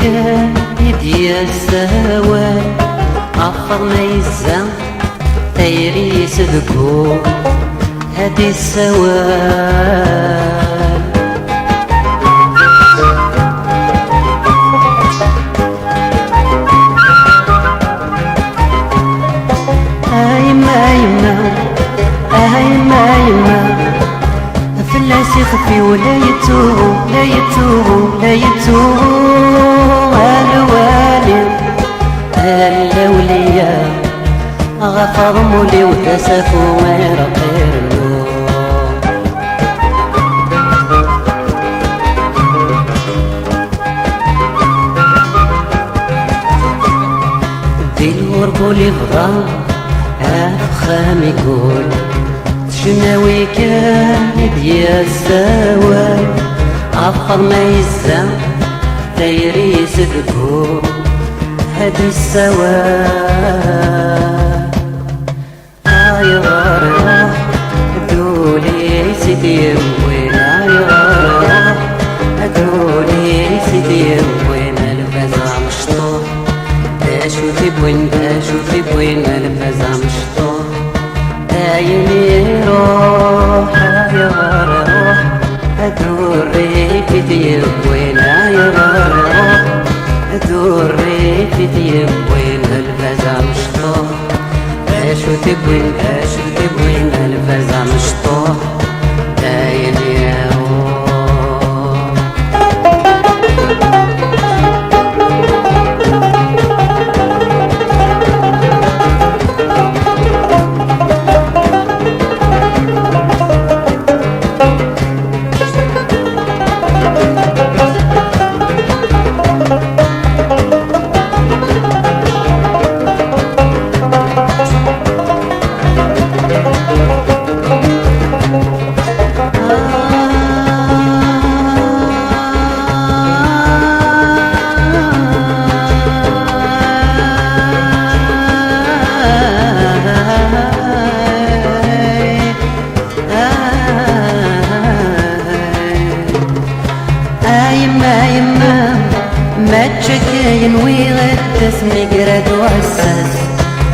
كان يدي السوال آخر ما يزام تيري صدقو هادي السوال. فلاس يخفي ولا يتوب لا يتوب لا يتوب الوالي الأولياء غفر مولي وتسافوا ما يرقيرلو. بالورق والغضام أفخام يقول شناوي كان ديا السوال آخر ما يزام تيري صدقو هادي السوال. يغار دولي سيدي وين يغار دولي سيدي وين الفازا مشطوح اشوفي بوين اشوفي بوين الفازا مشطوح دايني روح يا روح ادوري في ديب وين يا روح ادوري في ديب وين الفازا مشطوح اشوفي بوين اشوفي بوين الفازا مشطوح دايني روح. ما تشكاين ويغدس مقرد وعساس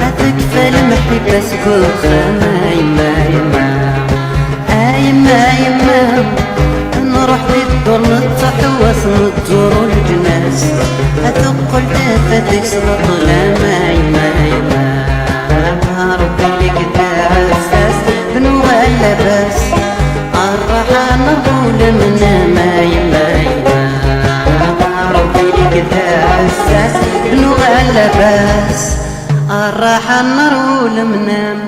هتكفى المحبة سكوخ ما يما يما يما يما نروح للدور نتحوس نزور الجناس هتقول دافتك سلط لا ما يما يما ربي لك تعساس بنوغل بس الراحة نقول منا ما يما يما حساس بنغلى بس الراحة النار والمنام